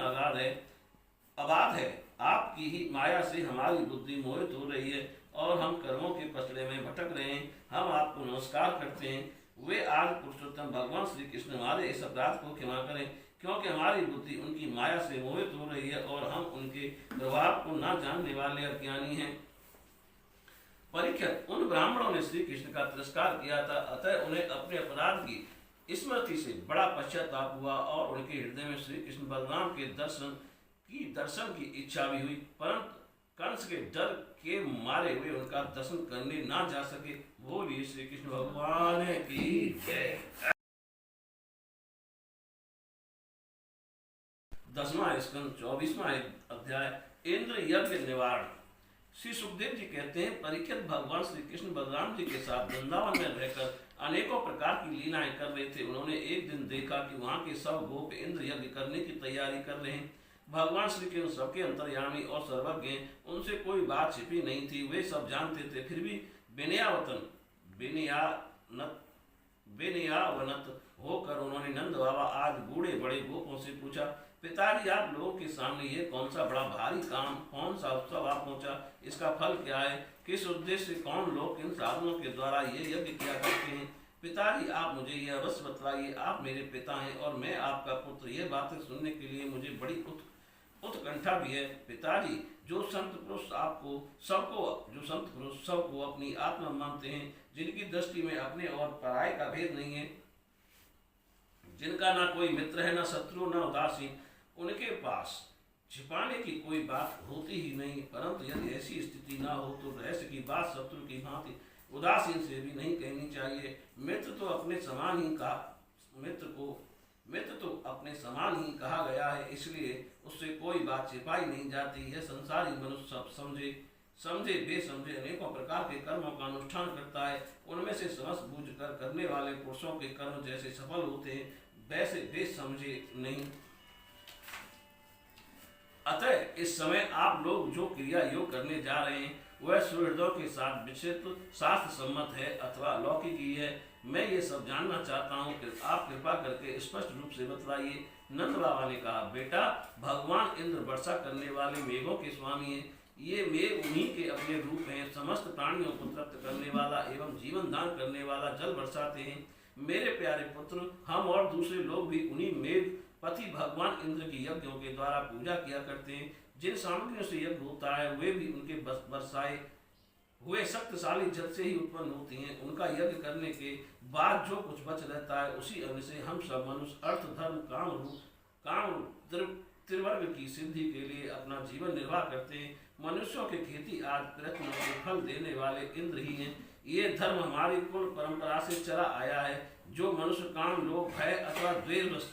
अबाध है। आपकी ही माया से हमारी बुद्धि मोहित हो रही है और हम कर्मों के पचड़े में भटक रहे हैं। हम आपको नमस्कार करते हैं। वे आज पुरुषोत्तम भगवान श्री कृष्ण हमारे इस अपराध को क्षमा करें, क्योंकि हमारी बुद्धि उनकी माया से मोहित हो रही है और हम उनके प्रभाव को न जानने वाले अज्ञानी हैं। परीक्षित, उन ब्राह्मणों ने श्री कृष्ण का तिरस्कार किया था, अतः उन्हें अपने अपराध की स्मृति से बड़ा पश्चाताप हुआ और उनके हृदय में श्री कृष्ण बलराम के दर्शन की इच्छा भी हुई, परंतु कंस के डर के मारे हुए उनका दर्शन करने ना जा सके। बोलिए श्री कृष्ण भगवान की जय। 10वां स्कंद 24वां अध्याय, इंद्र यज्ञ निवारण। श्री सुखदेव जी कहते हैं, परीक्षित भगवान श्री कृष्ण बलराम जी के साथ वृंदावन में रहकर अनेकों प्रकार की लीलाएं कर रहे थे। उन्होंने एक दिन देखा कि वहां के सब गोप इंद्र यज्ञ करने की तैयारी कर रहे हैं। भगवान श्री कृष्ण सबके अंतर्यामी और सर्वज्ञ, उनसे कोई बात छिपी नहीं थी, वे सब जानते थे। फिर भी विनयावनत होकर उन्होंने नंद बाबा आज बूढ़े बड़े गोपों से पूछा, पिताजी आप लोगों के सामने ये कौन सा बड़ा भारी काम, कौन सा उत्सव आप पहुंचा, इसका फल क्या है, किस उद्देश्य से कौन लोग इन साधनों के द्वारा ये यज्ञ किया करते हैं। पिताजी आप मुझे यह अवश्य बतलाइए, आप मेरे पिता हैं और मैं आपका पुत्र। यह बातें सुनने के लिए मुझे बड़ी उत्कंठा भी है। पिताजी, जो संत पुरुष सबको अपनी आत्मा मानते हैं, जिनकी दृष्टि में अपने और पराये का भेद नहीं है, जिनका ना कोई मित्र है, ना शत्रु, ना उदासीन, उनके पास छिपाने की कोई बात होती ही नहीं। परंतु यदि ऐसी स्थिति ना हो तो रहस्य की बात शत्रु की भांति उदासीन से भी नहीं कहनी चाहिए। मित्र तो अपने समान ही कहा गया है, इसलिए उससे कोई बात छिपाई नहीं जाती। यह संसारी मनुष्य सब समझे बेसमझे अनेकों प्रकार के कर्मों का अनुष्ठान करता है। उनमें से समझ बूझ कर करने वाले पुरुषों के कर्म जैसे सफल होते हैं, वैसे बेसमझे नहीं। अतः इस समय आप लोग जो क्रिया योग करने जा रहे हैं वह सुहृदों के साथ विचित शास्त्र सम्मत है अथवा लौकिक ही है। मैं ये सब जानना चाहता हूँ कि आप कृपा करके स्पष्ट रूप से बतलाइए। नंद बाबा ने कहा, बेटा, भगवान इंद्र वर्षा करने वाले मेघों के स्वामी हैं। ये मेघ उन्हीं के अपने रूप हैं। समस्त प्राणियों को तृप्त करने वाला एवं जीवन दान करने वाला जल बरसाते हैं। मेरे प्यारे पुत्र, हम और दूसरे लोग भी उन्हीं मेघ पति भगवान इंद्र की यज्ञों के द्वारा पूजा किया करते हैं। जिन सामग्रियों से यज्ञ होता है वे भी उनके बरसाए हुए शक्तिशाली जल से ही उत्पन्न होती हैं। उनका यज्ञ करने के बाद जो कुछ बच रहता है उसी अग्नि से हम सब मनुष्य अर्थ धर्म काम रूप काम त्रिवर्ग की सिद्धि के लिए अपना जीवन निर्वाह करते हैं। मनुष्यों के खेती आज प्रयत्नों के फल देने वाले इंद्र ही हैं। ये धर्म हमारी कुल परंपरा से चला आया है। जो मनुष्य काम, लोभ, भय अथवा द्वेष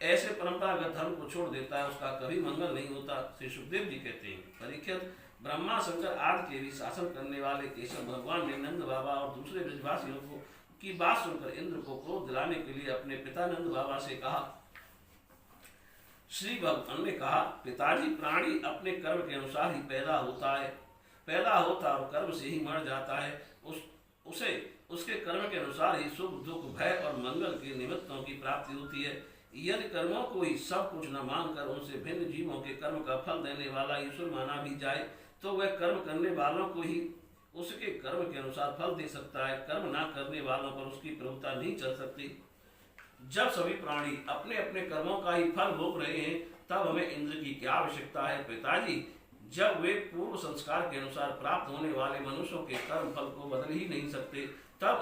ऐसे परंपरागत धर्म को छोड़ देता है उसका कभी मंगल नहीं होता। श्री सुखदेव जी कहते हैं, परीक्षित, ब्रह्मा शंकर आदि के भी शासन करने वाले केशव भगवान ने नंद बाबा और दूसरे ब्रजवासियों को की बात सुनकर इंद्र को क्रोध दिलाने के लिए अपने पिता नंद बाबा से कहा। श्री भगवान ने कहा, पिताजी, प्राणी अपने कर्म के अनुसार ही पैदा होता और कर्म से ही मर जाता है। उसे उसके कर्म के अनुसार ही सुख, दुख, भय और मंगल के निमित्तों की प्राप्ति होती है। यदि कर्मों को ही सब कुछ न मानकर उनसे भिन्न जीवों के कर्म का फल देने वाला ईश्वर माना भी जाए तो वह कर्म करने वालों को ही उसके कर्म के अनुसार फल दे सकता है। कर्म ना करने वालों पर उसकी प्रभुता नहीं चल सकती। जब सभी प्राणी अपने अपने कर्मों का ही फल भोग रहे हैं तब हमें इंद्र की क्या आवश्यकता है। पिताजी, जब वे पूर्व संस्कार के अनुसार प्राप्त होने वाले मनुष्यों के कर्म फल को बदल ही नहीं सकते तब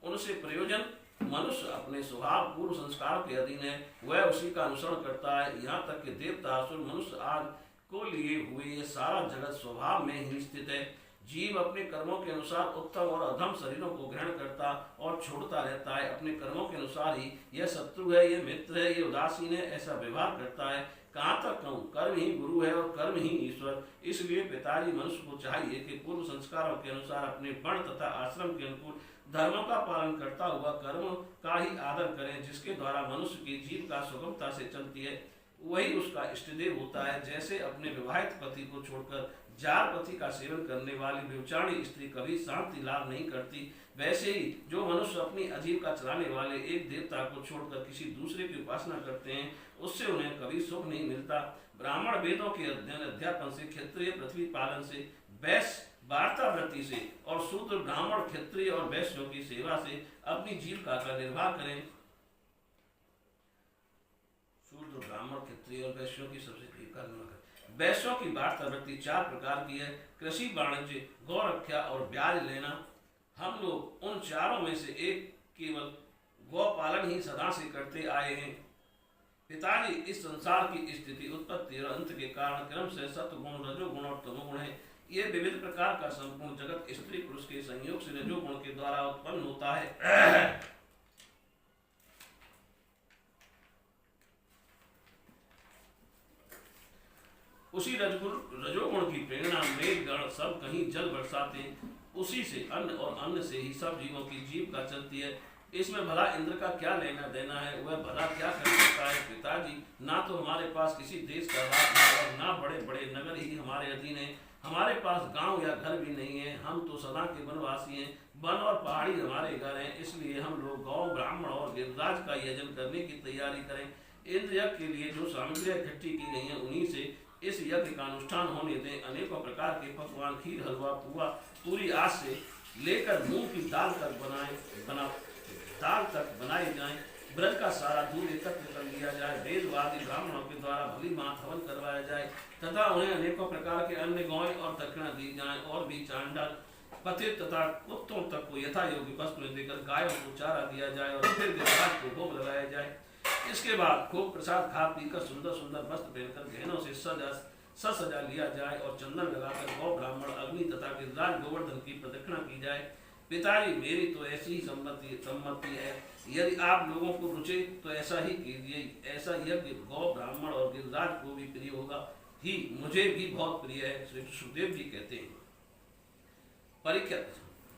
उनसे प्रयोजन। मनुष्य अपने स्वभाव पूर्व संस्कार के अधीन है, वह उसी का अनुसरण करता है। यहाँ तक कि देवता, असुर, मनुष्य आदि को लिए हुए ये सारा जगत स्वभाव में ही स्थित है। जीव अपने कर्मों के अनुसार उत्तम और अधम शरीरों को ग्रहण करता और छोड़ता रहता है। अपने कर्मों के अनुसार ही यह शत्रु है, यह मित्र है, यह उदासीन है, ऐसा व्यवहार करता है। कहाँ तक कहूँ, कर्म ही गुरु है और कर्म ही ईश्वर। इसलिए पिताजी, मनुष्य को चाहिए कि पूर्व संस्कारों के अनुसार अपने वर्ण तथा आश्रम के अनुकूल धर्मों का पालन करता हुआ कर्म का ही आदर करें। जिसके द्वारा मनुष्य की जीविका सुगमता से चलती है वही उसका इष्टदेव होता है। जैसे अपने विवाहित पति को छोड़कर जार पति का सेवन करने वाली व्यभिचारिणी स्त्री कभी शांति लाभ नहीं करती, वैसे ही जो मनुष्य अपनी आजीविका चलाने वाले एक देवता को छोड़कर किसी दूसरे की उपासना करते हैं उससे उन्हें कभी सुख नहीं मिलता। ब्राह्मण वेदों के अध्ययन अध्यापन से, क्षत्रिय पृथ्वी पालन से, वैश्य वार्तावृत्ति से और शूद्र ब्राह्मण, क्षत्रिय और वैश्यों की सेवा से अपनी जीविका का निर्वाह करें। शूद्र, ब्राह्मण, क्षत्रिय और वैश्यों की सबसे जीविका निर्वाह करें। वैश्यों की वार्तावृत्ति 4 प्रकार की है: कृषि, वाणिज्य, गौरक्षा और ब्याज लेना। हम लोग उन चारों में से एक केवल गौपालन ही सदा से करते आए हैं। पिताजी, इस संसार की स्थिति, उत्पत्ति और अंत के कारण क्रम से सत्वगुण, रजोगुण और तमोगुण है। ये विविध प्रकार का संपूर्ण जगत स्त्री पुरुष के संयोग से रजोगुण के द्वारा उत्पन्न होता है। उसी रजोगुण की प्रेरणा मेघगण सब कहीं जल बरसाते, उसी से अन्न और अन्न से ही सब जीवों की जीविका चलती है। इसमें भला इंद्र का क्या लेना देना है, वह भला क्या कर सकता है। पिताजी, ना तो हमारे पास किसी देश का राज है और ना बड़े बड़े नगर ही हमारे अधीन है। हमारे पास गांव या घर भी नहीं है। हम तो सदा के वनवासी हैं। वन और पहाड़ी हमारे घर हैं। इसलिए हम लोग गौ, ब्राह्मण और गिरिराज का यजन करने की तैयारी करें। इंद्र यज्ञ के लिए जो सामग्रियां इकट्ठी की गई हैं उन्हीं से इस यज्ञ का अनुष्ठान होने दें। अनेकों प्रकार के पकवान, खीर, हलवा, पुआ, पूरी आज से लेकर मूंग की दाल तक बनाई जाए। ब्रज का सारा दूध एकत्र कर लिया जाए। वेदवादी ब्राह्मणों के द्वारा भली मात हवन करवाया जाए तथा उन्हें अनेकों प्रकार के अन्य गौएं और दक्षिणा दी जाए। और भी चांडाल, पतित तथा कुत्तों तक को यथा योग्य वस्त्र देकर गायों को चारा दिया जाए और फिर गिरिराज को भोग लगाया जाए। इसके बाद खूब प्रसाद खा पीकर सुंदर सुंदर वस्त्र पहनकर गहनों से सजा लिया जाए और चंदन लगाकर गौ, ब्राह्मण, अग्नि तथा गिरिराज गोवर्धन की प्रदक्षिणा की जाए। पिताजी, मेरी तो ऐसी ही सम्मति है। यदि आप लोगों को रुचे तो ऐसा ही कीजिए। ऐसा यज्ञ गौ, ब्राह्मण और गिरिराज को भी प्रिय होगा ही, मुझे भी बहुत प्रिय है। श्री सुखदेव जी कहते हैं, परीक्षित,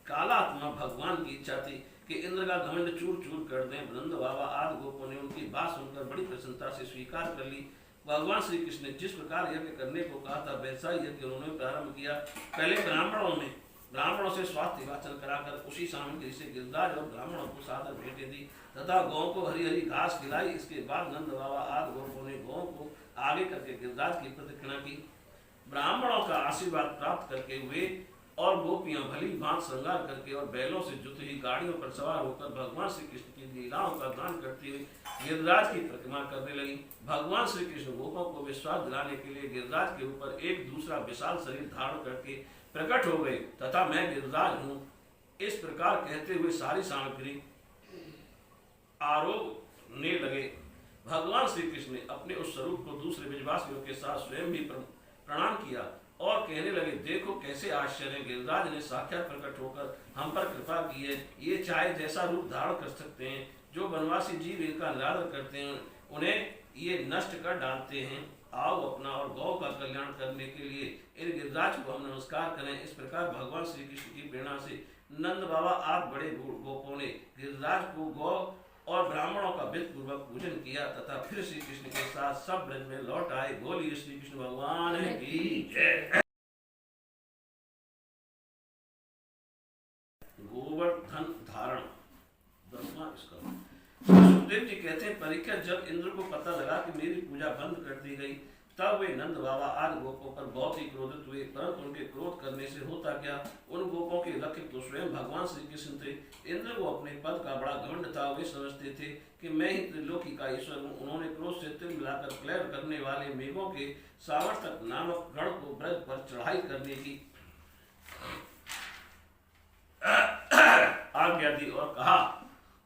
कालात्मा भगवान की इच्छा थी कि इंद्र का घमंड चूर चूर कर दें। नंद बाबा आदि गोपों ने उनकी बात सुनकर बड़ी प्रसन्नता से स्वीकार कर ली। भगवान श्री कृष्ण ने जिस प्रकार यज्ञ करने को कहा था वैसा ही यज्ञ उन्होंने प्रारंभ किया। पहले ब्राह्मणों से स्वास्थ्य वाचन कराकर उसी सामग्री से गिरिराज और ब्राह्मणों को सादर भेंटें दी तथा गौ को हरी हरी घास खिलाई। इसके बाद नंद बाबा आदि गोपों ने गौ को आगे करके गिरिराज की प्रदक्षिणा की। ब्राह्मणों का आशीर्वाद प्राप्त करके वे और गोपियां भली भांत श्रृंगार करके और बैलों से जुती हुई गाड़ियों पर सवार होकर भगवान श्री कृष्ण की लीलाओं का गान करती हुई गिरिराज की परिक्रमा करने लगी। भगवान श्री कृष्ण गोपों को विश्वास दिलाने के लिए गिरिराज के ऊपर एक दूसरा विशाल शरीर धारण करके प्रकट हो गए तथा मैं गिरिराज हूँ इस प्रकार कहते हुए सारी सामग्री आरोपने लगे। भगवान श्री कृष्ण ने अपने उस स्वरूप को दूसरे ब्रजवासियों के साथ स्वयं भी प्रणाम किया और कहने लगे, देखो कैसे आश्चर्य, गिरिराज ने साक्षात प्रकट होकर हम पर कृपा की है। ये चाहे जैसा रूप धारण कर सकते हैं। जो वनवासी जीव इनका निरादर करते हैं उन्हें ये नष्ट कर डालते हैं। आओ अपना और गौ का कल्याण करने के लिए इन गिरिराज को हम नमस्कार करें। इस प्रकार भगवान श्री कृष्ण की प्रेरणा से नंद बाबा आप बड़े गोपों ने गिरिराज को गौ और ब्राह्मणों का विध पूर्वक पूजन किया तथा फिर श्री कृष्ण के साथ सब ब्रज में लौट आए। बोलिए श्री कृष्ण भगवान की जय। गोवर्धन धारण इसका सुखदेव जी कहते हैं, परीक्षा जब इंद्र को पता लगा कि मेरी पूजा बंद कर दी गई तब वे नंद बाबा आदि गोपों पर बहुत ही क्रोधित हुए। परंतु उनके क्रोध करने से होता क्या, उन गोपों के रक्षक तो स्वयं भगवान श्री कृष्ण थे। इंद्र को अपने पद का बड़ा घमंड था। वे समझते थे कि मैं ही त्रिलोकी का ईश्वर हूँ। उन्होंने क्रोध से तिल मिलाकर क्लेर करने वाले मेघों के सावर्तक नामक गण को ब्रज पर चढ़ाई करने की आज्ञा दी और कहा,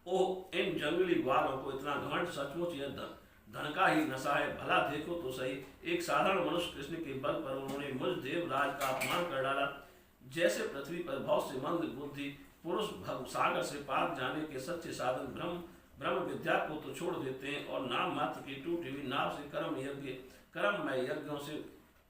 ओ इन जंगली ग्वालों को इतना घमंड, सचमुच यह धन का ही नशा है। भला देखो तो सही, एक साधारण मनुष्य कृष्ण के बल पर उन्होंने मुझ देवराज का अपमान कर डाला। जैसे पृथ्वी पर बहुत से मंद बुद्धि पुरुष सागर से पार जाने के सच्चे साधन ब्रह्म विद्या को तो छोड़ देते हैं और नाम मात्र की टूटी हुई नाव से कर्ममय यज्ञों से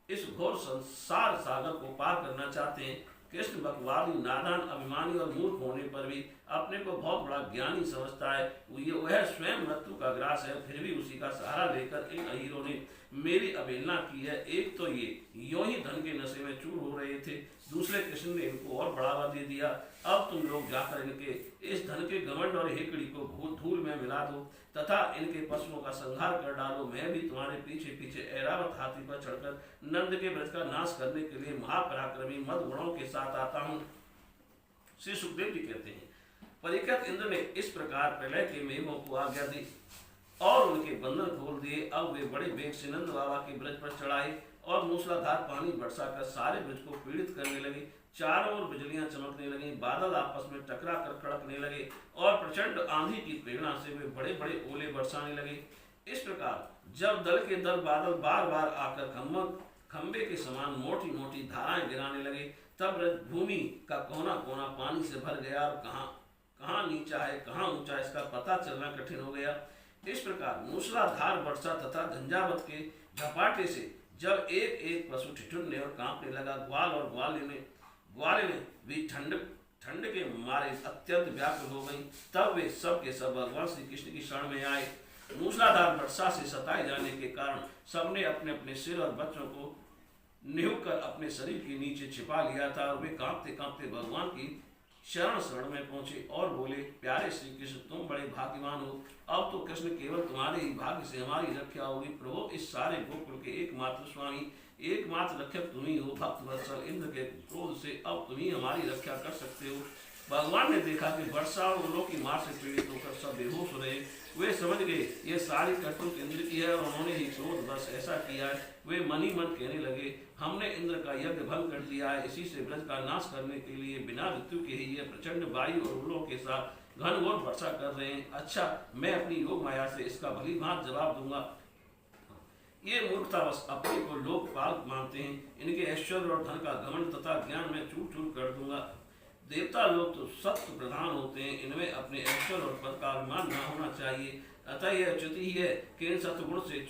इस घोर संसार सागर को पार करना चाहते हैं। कृष्ण बकवादी, नादान, अभिमानी और मूर्ख होने पर भी अपने को बहुत बड़ा ज्ञानी समझता है। वह स्वयं मृत्यु का ग्रास है, फिर भी उसी का सहारा लेकर इन अहीरों ने मेरी अवहेलना की है। एक तो ये यूं ही धन के नशे में चूर हो रहे थे, दूसरे कृष्ण ने इनको और बढ़ावा दे दिया। अब तुम लोग जाकर इनके इस धन के घमंड और हेकड़ी को धूल में मिला दो तथा इनके पशुओं का संहार कर डालो। मैं भी तुम्हारे पीछे पीछे ऐरावत हाथी पर चढ़कर नंद के ब्रज का नाश करने के लिए महापराक्रमी मद गुणों के साथ आता हूँ। श्री सुखदेव जी कहते हैं, परीक्षित इंद्र ने इस प्रकार प्रलय के मेघों को आज्ञा दी और उनके बंधन खोल दिए। अब वे बड़े वेग से नंद बाबा के ब्रज पर चढ़ाए और मूसलाधार पानी बरसाकर सारे ब्रज को पीड़ित करने लगे। चारों ओर बिजलियां चमकने लगी, बादल आपस में टकरा कर कड़कने लगे और प्रचंड आंधी की प्रेरणा से वे बड़े बड़े ओले बरसाने लगे। इस प्रकार जब दल के दल बादल बार बार आकर खंबे के समान मोटी मोटी धाराएं गिराने लगे तब भूमि का कोना कोना पानी से भर गया और कहाँ नीचा है कहाँ ऊंचा है इसका पता चलना कठिन हो गया। इस प्रकार मूसलाधार वर्षा तथा झंझावत के झपाटे से जब एक एक पशु ठिठुरने और कांपने लगा, ग्वाल और ग्वालिने भी ठंड के मारे अत्यंत व्याकुल हो गई। तब वे सब के सब भगवान श्री कृष्ण की शरण में आए। मूसलाधार वर्षा से सताए जाने के कारण सबने अपने अपने सिर और बच्चों को निहुक कर अपने शरीर के नीचे छिपा लिया था और वे कांपते कांपते भगवान की शरण में पहुंचे और बोले, प्यारे श्री कृष्ण तुम बड़े भाग्यवान हो। अब तो कृष्ण केवल तुम्हारे ही भाग्य से हमारी रक्षा होगी। प्रभु इस सारे गोकुल के एकमात्र स्वामी एकमात्र रक्षक तुम ही हो। भक्त वत्सल इंद्र के क्रोध से अब तुम ही हमारी रक्षा कर सकते हो। भगवान ने देखा कि वर्षा और उलों की मार से पीड़ित होकर सब बेहोश हो रहे। वे समझ गए ये सारी करतूत इंद्र की है और उन्होंने ही क्रोध बस ऐसा किया है। वे मन ही मन कहने लगे, हमने इंद्र का यज्ञ भंग कर दिया है। इसी से ब्रज का नाश करने के लिए बिना मृत्यु के ही ये प्रचंड वायु और उलों के साथ घनघोर वर्षा कर रहे हैं। अच्छा, मैं अपनी योग माया से इसका भली भांत जवाब दूंगा। ये मूर्खतावश अपने को लोकपाल मानते हैं। इनके ऐश्वर्य और धन का घमंड तथा ज्ञान में चूर चूर कर दूंगा। देवता लोग तो सत्य प्रधान होते हैं, इनमें अपने ऐश्वर्य और पद का अभिमान न होना चाहिए। अतः यह उचित ही है कि इन सत्गुण से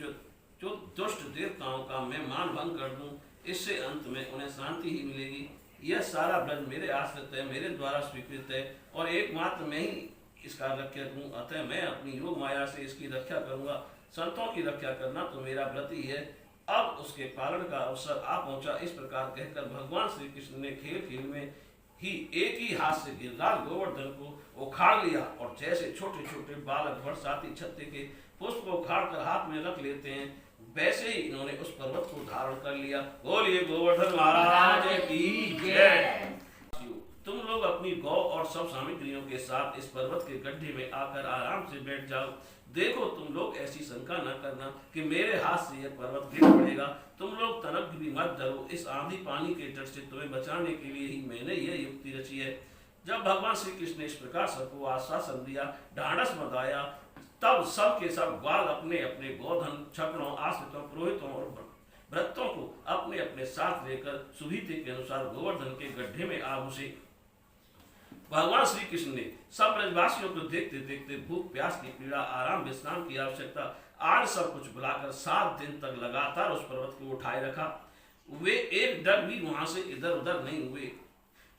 दुष्ट देवताओं का मैं मान भंग कर दूं। इससे अंत में उन्हें शांति ही मिलेगी। यह सारा ब्रज मेरे आश्रित है, मेरे द्वारा स्वीकृत है और एकमात्र मैं ही इसका रक्षक हूँ। अतः मैं अपनी योग माया से इसकी रक्षा करूंगा। संतों की रक्षा करना तो मेरा व्रत ही है। अब उसके पालन का अवसर आ पहुंचा। इस प्रकार कहकर भगवान श्री कृष्ण ने खेल में ही एक ही हाथ से गिरदार गोवर्धन को उखाड़ लिया और जैसे छोटे छोटे बालक बरसाती छत्ते के पुष्प को उखाड़ कर हाथ में रख लेते हैं, वैसे ही इन्होंने उस पर्वत को धारण कर लिया। बोलिए गोवर्धन महाराज की जय। तुम लोग अपनी गौ और सब सामग्रियों के साथ इस पर्वत के गड्ढे में आकर आराम से बैठ जाओ। देखो तुम लोग ऐसी शंका न करना कि मेरे हाथ से यह पर्वत गिर पड़ेगा। तुम लोग तनक भी मत डरो। इस आंधी पानी के तट से तुम्हें बचाने के लिए ही मैंने यह युक्ति रची है। जब भगवान श्री कृष्ण ने इस प्रकार सबको आश्वासन दिया, ढांढस बंधाया तब सब के सब ग्वाल अपने अपने गोधन, छकड़ों, आश्रितों, पुरोहितों और व्रतों को अपने अपने साथ लेकर सुविधि के अनुसार गोवर्धन के गड्ढे में आ घुसे। भगवान श्री कृष्ण ने सब ब्रजवासियों को देखते देखते भूख, प्यास की पीड़ा, आराम, विश्राम की आवश्यकता आज सब कुछ बुलाकर 7 दिन तक लगातार उस पर्वत को उठाए रखा। वे एक डग भी वहां से इधर उधर नहीं हुए।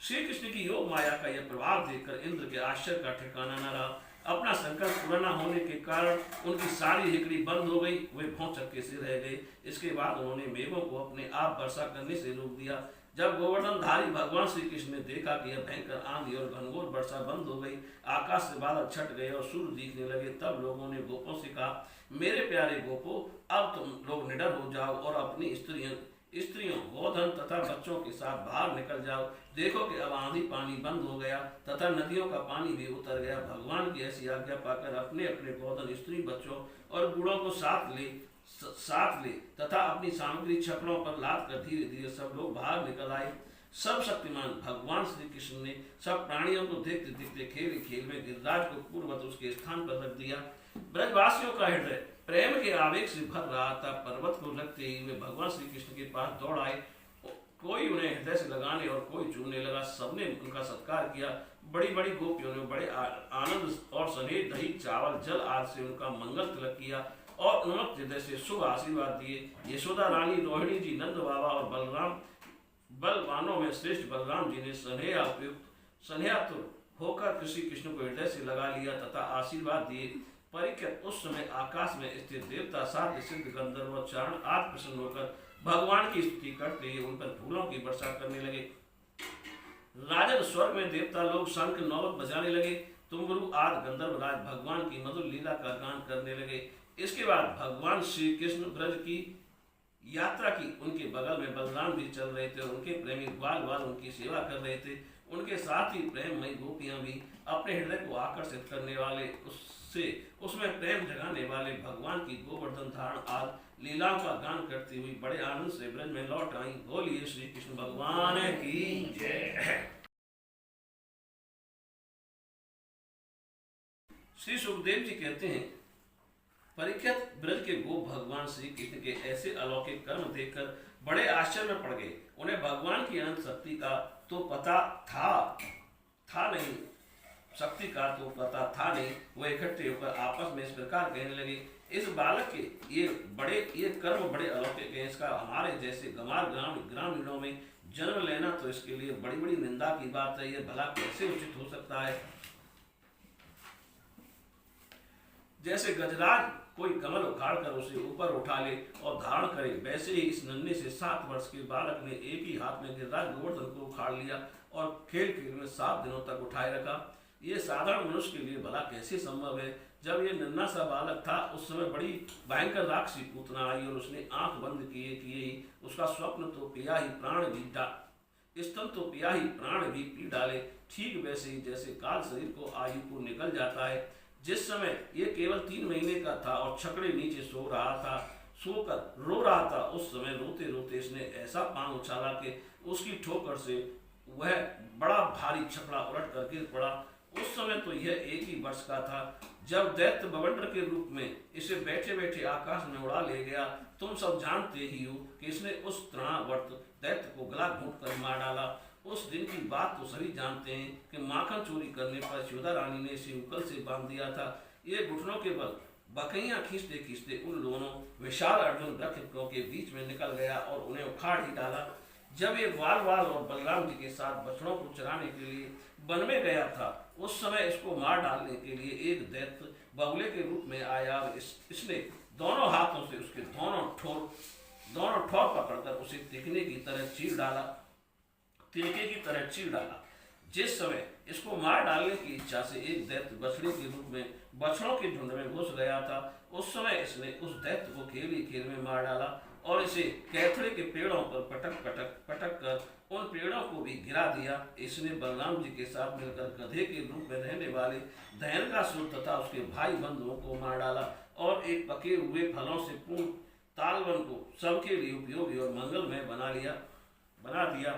श्री कृष्ण की योग माया का यह प्रभाव देखकर इंद्र के आश्चर्य का ठिकाना न रहा। अपना संकल्प पूरा न होने के कारण उनकी सारी हिकड़ी बंद हो गई, वे भौंचक के से रह गए। इसके बाद उन्होंने मेघों को अपने आप वर्षा करने से रोक दिया। जब गोवर्धनधारी भगवान श्री कृष्ण ने देखा कि यह भयंकर आंधी और घनघोर वर्षा बंद हो गई, आकाश से बादल छट गए और सूर्य दिखने लगे, तब लोगों ने गोपों से कहा, मेरे प्यारे गोपों, अब तुम लोग निडर हो जाओ और अपनी स्त्रियों, गोधन तथा बच्चों के साथ बाहर निकल जाओ। देखो कि अब आंधी पानी बंद हो गया तथा नदियों का पानी भी उतर गया। भगवान की ऐसी आज्ञा पाकर अपने अपने गोधन, स्त्री, बच्चों और बूढ़ों को साथ ले तथा अपनी सामग्री छकड़ों पर लाद कर धीरे धीरे सब लोग बाहर निकल आए। सब शक्तिमान भगवान श्री कृष्ण ने सब प्राणियों को देखते देखते खेल खेल में गिरिराज को पूर्ववत उसके स्थान पर रख दिया। ब्रजवासियों का हृदय प्रेम के आवेग से भर रहा था। पर्वत को रखते ही वे भगवान श्री कृष्ण के पास दौड़ आए। कोई उन्हें हृदय से लगाने और कोई चूमने लगा। सबने उनका सत्कार किया। बड़ी बड़ी गोपियों ने बड़े आनंद और स्नेह, दही, चावल, जल आदि से उनका मंगल तिलक किया और उन्मत्त हृदय से शुभ आशीर्वाद दिए। यशोदा रानी, रोहिणी जी, नंद बाबा और बलवानों में श्रेष्ठ बलराम जी ने स्नेहातुर होकर श्री कृष्ण को हृदय से लगा लिया तथा आशीर्वाद दिए। परीक्षित उस समय आकाश में स्थित देवता, साध्य, सिद्ध, गंधर्व, चारण आदि प्रसन्न होकर भगवान की स्तुति करते हुए उन पर फूलों की वर्षा करने लगे। राजन स्वर्ग में देवता लोग शंख, नौबत बजाने लगे। तुम्बरु आदि गंधर्व राज भगवान की मधुर लीला का गान करने लगे। इसके बाद भगवान श्री कृष्ण ब्रज की यात्रा की। उनके बगल में बलराम भी चल रहे थे और उनके प्रेमी ग्वाल वाल उनकी सेवा कर रहे थे। उनके साथ ही प्रेममयी गोपियां भी अपने हृदय को आकर्षित करने वाले, उसमें प्रेम जगाने वाले भगवान की गोवर्धन धारण आदि लीलाओं का गान करती हुई बड़े आनंद से ब्रज में लौट आई। बोलिए श्री कृष्ण भगवान की जय। श्री सुखदेव जी कहते हैं, परीक्षित ब्रज के गोप भगवान श्री कृष्ण के ऐसे अलौकिक कर्म देखकर बड़े आश्चर्य में पड़ गए। उन्हें भगवान की अनंत शक्ति का तो पता था नहीं। वो इकट्ठे होकर आपस में इस प्रकार कहने लगे, इस बालक के ये कर्म बड़े अलौकिक हैं। इसका हमारे जैसे गंवार ग्रामीणों में जन्म लेना तो इसके लिए बड़ी बड़ी निंदा की बात है। ये भला कैसे उचित हो सकता है। जैसे गजराज कोई कमल उखाड़कर उसे ऊपर उठा ले और धारण करे, वैसे ही इस नन्हे से 7 वर्ष के बालक ने एक ही हाथ में गिरिराज गोवर्धन को उखाड़ लिया और खेल खेल में 7 दिनों तक उठाए रखा। ये साधारण मनुष्य के लिए भला कैसे संभव है। जब ये नन्हा सा बालक था उस समय बड़ी भयंकर राक्षसी पूतना आई और उसने आंख बंद किए ही उसका स्वप्न तो पिया ही प्राण भी पी डाले। ठीक वैसे ही जैसे काल शरीर को आयु को निकल जाता है। जिस समय ये केवल 3 महीने का था और छकड़े नीचे सोकर रो रहा था, उस समय रोते रोते इसने ऐसा पांव उछाला कि उसकी ठोकर से वह बड़ा भारी छकड़ा उलट कर गिर पड़ा। उस समय तो यह 1 ही वर्ष का था जब दैत्य बवंडर के रूप में इसे बैठे बैठे आकाश में उड़ा ले गया। तुम सब जानते ही हो कि इसने उस तृणावर्त दैत्य को गला घोंट कर मार डाला। उस दिन की बात तो सभी जानते हैं कि माखन चोरी करने पर यशोदा रानी ने इसे उंगल से बांध दिया था। ये घुटनों के बल बकैयां खींचते खींचते उन दोनों विशाल अर्जुन रक्षकों के बीच में निकल गया और उन्हें उखाड़ ही डाला। जब ये ग्वाल और बलराम जी के साथ बछड़ों को चराने के लिए वन में गया था, उस समय इसको मार डालने के लिए एक दैत्य बगुले के रूप में आया। इसने दोनों हाथों से उसके दोनों ठोर पकड़कर उसे तिनके की तरह चीर डाला। जिस समय इसको मार डालने की इच्छा से एक दैत्य बछड़े के रूप में बछड़ों के झुंड में घुस गया था, उस समय इसने उस दैत्य को खेल में मार डाला और इसे कैथड़े के पेड़ों पर पटक कर उन पेड़ों को भी गिरा दिया। इसने बलराम जी के साथ मिलकर गधे के रूप में रहने वाले दयनकासुर तथा उसके भाई बंधुओं को मार डाला और एक पके हुए फलों से पूर्ण तालवन को सबके लिए उपयोगी और मंगलमय बना दिया।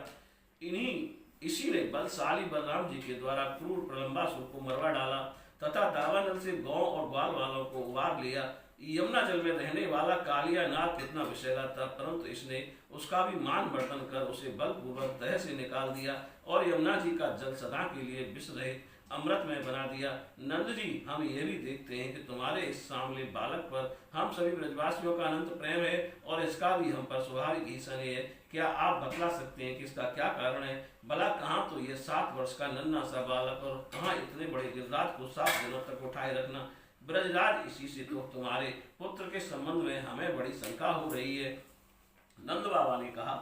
इसी ने बलशाली बलराम जी के द्वारा क्रूर प्रलंबासुर को मरवा डाला तथा दावानल से गौ और ग्वाल वालों को उबार लिया। यमुना जल में रहने वाला कालिया नाग कितना विषैला था, परंतु इसने उसका भी मान वर्तन कर उसे बलपूर्वक तह से निकाल दिया और यमुना जी का जल सदा के लिए विष रहित अमृत में बना दिया। नंद जी, हम ये भी देखते हैं कि तुम्हारे इस सांवले बालक पर हम सभी ब्रजवासियों का अनंत प्रेम है और इसका भी हम पर स्वाभाविक ही स्नेह है। क्या आप बतला सकते हैं कि इसका क्या कारण है? भला कहाँ तो ये 7 वर्ष का नन्हा सा बालक और कहाँ इतने बड़े गिरिराज को 7 दिनों तक उठाए रखना? ब्रजराज, इसी से तो तुम्हारे पुत्र के संबंध में हमें बड़ी शंका हो रही है। नंद बाबा ने कहा,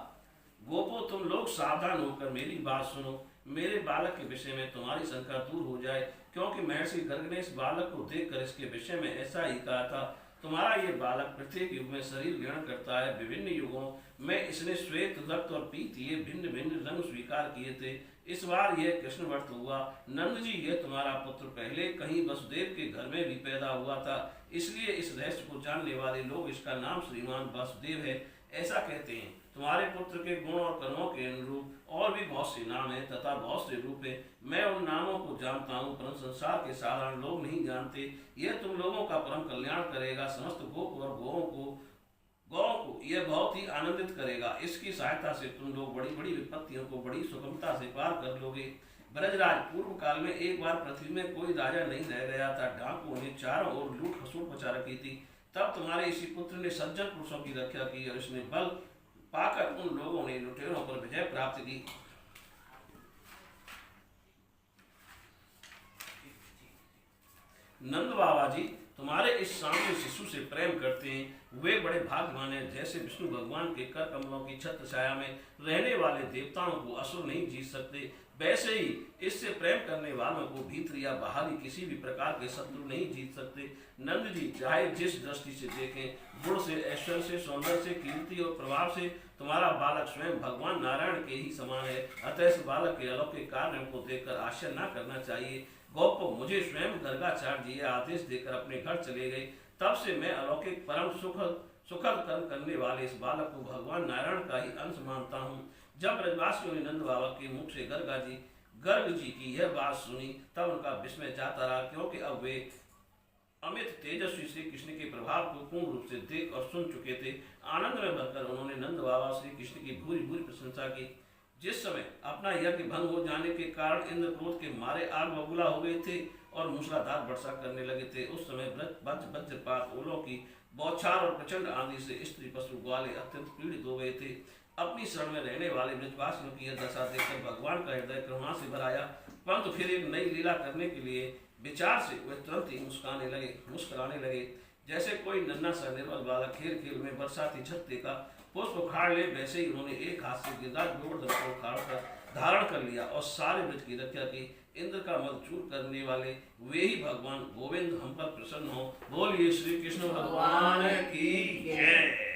गोपो, तुम लोग सावधान होकर मेरी बात सुनो। मेरे बालक के विषय में तुम्हारी शंका दूर हो जाए, क्योंकि महर्षि गर्ग ने इस बालक को देखकर इसके विषय में ऐसा ही कहा था। तुम्हारा ये बालक प्रत्येक युग में शरीर ग्रहण करता है। विभिन्न युगों में इसने श्वेत, रक्त और पीत ये भिन्न भिन्न रंग स्वीकार किए थे। इस बार यह कृष्णवर्त हुआ। नंद जी, यह तुम्हारा पुत्र पहले कहीं वसुदेव के घर में भी पैदा हुआ था, इसलिए इस रहस्य को जानने वाले लोग इसका नाम श्रीमान वासुदेव है ऐसा कहते हैं। तुम्हारे पुत्र के गुण और कर्मों के अनुरूप और भी बहुत से नाम हैं तथा बहुत से रूप हैं। मैं उन नामों को जानता हूँ, परंतु संसार के साधारण लोग नहीं जानते। यह तुम लोगों का परम कल्याण करेगा। समस्त गोप और गौओं को यह बहुत ही आनंदित करेगा। इसकी सहायता से तुम लोग बड़ी बड़ी विपत्तियों को बड़ी सुगमता से पार कर लोगे। ब्रजराज, पूर्व काल में एक बार पृथ्वी में कोई राजा नहीं रह गया था। डाकुओं ने चारों ओर लूट खसूट मचा रखी थी। तब तुम्हारे इसी पुत्र ने सज्जन पुरुषों की रक्षा की और इसने बल पाकर उन लोगों ने लुटेरों पर विजय प्राप्त की। नंद बाबा जी, तुम्हारे इस सामने शिशु से प्रेम करते हैं वे बड़े भाग्यवान हैं। जैसे विष्णु भगवान के कर कमलों की छत्र छाया में रहने वाले देवताओं को असुर नहीं जीत सकते, वैसे ही इससे प्रेम करने वालों को भीतर या बाहरी किसी भी प्रकार के शत्रु नहीं जीत सकते। नंद जी, चाहे जिस दृष्टि से देखें, गुण से, ऐश्वर्य से, सौंदर्य से, कीर्ति और प्रभाव से तुम्हारा बालक स्वयं भगवान नारायण के ही समान है। अतः इस बालक के अलौकिक कार्यों को देखकर आश्चर्य न करना चाहिए। गौप, मुझे स्वयं गर्गाचार्य जी आदेश देकर अपने घर चले गए। तब से मैं अलौकिक परम सुखद कर्म करने वाले इस बालक को भगवान नारायण का ही अंश मानता हूँ। जब ब्रजवासियों ने नंद बाबा के मुख से गर्ग जी की यह बात सुनी, तब उनका विस्मय जाता रहा, क्योंकि अब वे अमित तेजस्वी श्री कृष्ण के प्रभाव को पूर्ण रूप से देख और सुन चुके थे। आनंद में भरकर उन्होंने नंद बाबा श्री कृष्ण की भूरी भूरी प्रशंसा की। जिस समय अपना यज्ञ भंग हो जाने के कारण इंद्र क्रोध के मारे आग बबूला हो गए थे और मूसलाधार वर्षा करने लगे थे, उस समय वज्रपात, ओलों की बौछार और प्रचंड आंधी से स्त्री पशु ग्वाले अत्यंत पीड़ित हो गए थे। अपनी शरण में रहने वाले ब्रजवासियों की यह दशा देखकर भगवान का हृदय करुणा से भर आया, परंतु फिर एक नई लीला करने के लिए विचार से वे तुरंत ही मुस्कुराने लगे। जैसे कोई नन्हा सा निर्बल बालक खेल खेल में बरसाती छत्ते का पुष्प उखाड़ ले, वैसे ही उन्होंने एक हाथ से गिरिराज गोवर्धन को उखाड़ कर धारण कर लिया और सारे ब्रज की रक्षा की। इंद्र का मद चूर करने वाले वे ही भगवान गोविंद हम पर प्रसन्न हो। बोलिए श्री कृष्ण भगवान की जय।